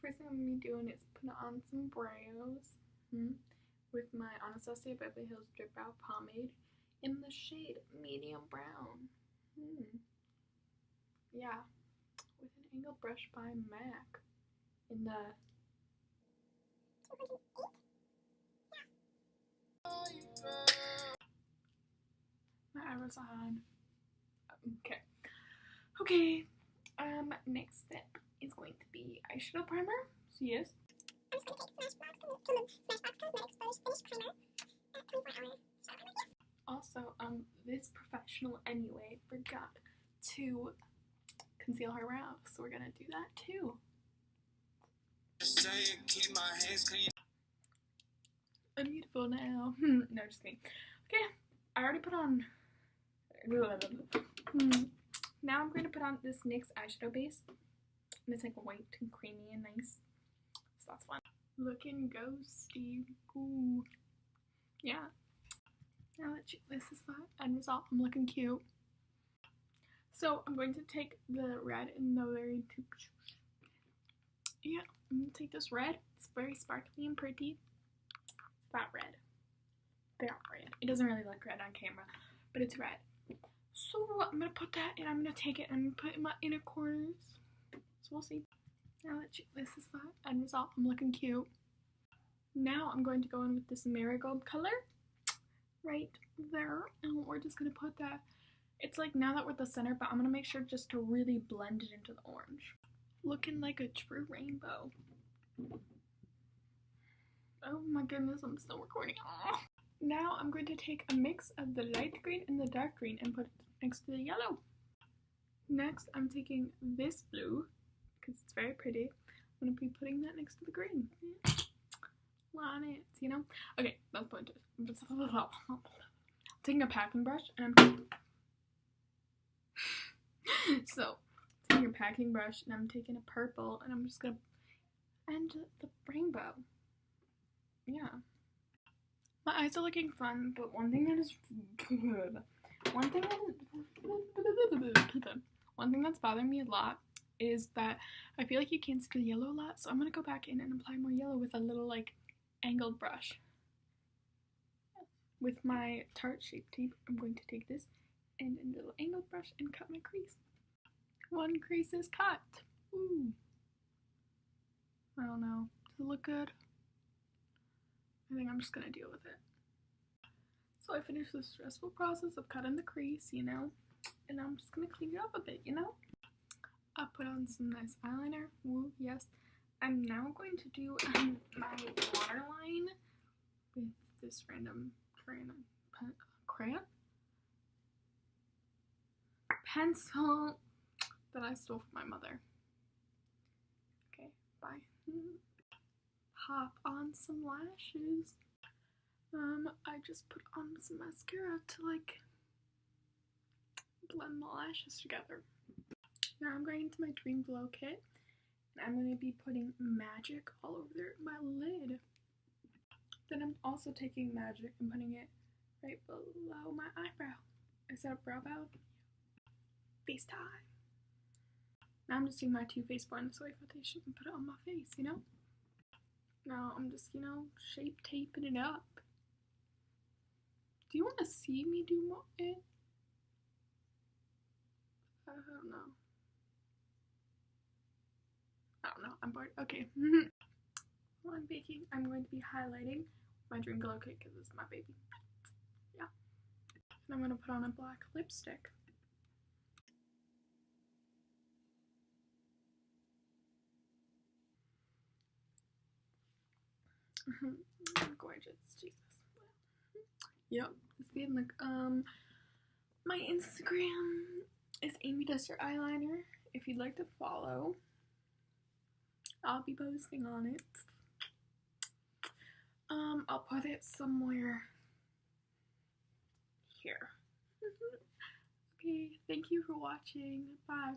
First thing I'm going to be doing is put on some brows with my Anastasia Beverly Hills Drip Brow Pomade in the shade Medium Brown. Yeah, with an angled brush by MAC in the my eyebrows on. Okay. Next step is going to be eyeshadow primer. So yes. I'm just going to take Smashbox Cosmetics Finish Primer. 24 hours. Also, this professional anyway forgot to conceal her brows, so we're gonna do that too. I'm beautiful now. No, just kidding. Okay, I already put on. Now I'm going to put on this NYX eyeshadow base. And it's like white and creamy and nice. So that's fun. Looking ghosty. Ooh. Yeah. Now that this is the end result, I'm looking cute. So I'm going to take the red in the very yeah, I'm going to take this red. It's very sparkly and pretty. That red. That red. It doesn't really look red on camera, but it's red. So I'm going to put that and I'm going to take it and put it in my inner corners. So we'll see. Now that this is the end result, I'm looking cute. Now I'm going to go in with this marigold color right there, and we're just going to put that. It's like now that we're at the center, but I'm going to make sure just to really blend it into the orange. Looking like a true rainbow. Oh my goodness, I'm still recording. Aww. Now I'm going to take a mix of the light green and the dark green and put it next to the yellow. Next, I'm taking this blue, because it's very pretty. I'm going to be putting that next to the green. On it, you know? Okay, that's pointed. I'm taking a packing brush and I'm so taking a packing brush and I'm taking a purple and I'm just gonna end the rainbow. Yeah. My eyes are looking fun, but one thing that's bothering me a lot is that I feel like you can't see the yellow a lot, so I'm gonna go back in and apply more yellow with a little like angled brush. With my Tarte Shape Tape, I'm going to take this and a little angled brush and cut my crease. One crease is cut. Ooh. I don't know. Does it look good? I think I'm just gonna deal with it. So I finished the stressful process of cutting the crease, you know, and I'm just gonna clean it up a bit, you know. I put on some nice eyeliner. Woo, yes. I'm now going to do my waterline with this random crayon pencil that I stole from my mother. Okay, bye. Pop on some lashes. I just put on some mascara to like blend the lashes together. Now I'm going into my Dream Glow kit. And I'm going to be putting Magic all over my lid. Then I'm also taking Magic and putting it right below my eyebrow. Is that a brow bone? Face time. Now I'm just taking my Too Faced Born This Way foundation and put it on my face, you know? Now I'm just, you know, shape taping it up. Do you want to see me do it? I don't know. I'm bored. Okay. While I'm baking, I'm going to be highlighting my Dream Glow kit because it's my baby. Yeah. And I'm going to put on a black lipstick. Gorgeous. Jesus. Yep. It's getting like, my Instagram is amydoesyoureyeliner. If you'd like to follow, I'll be posting on it. I'll put it somewhere here. Okay, thank you for watching. Bye.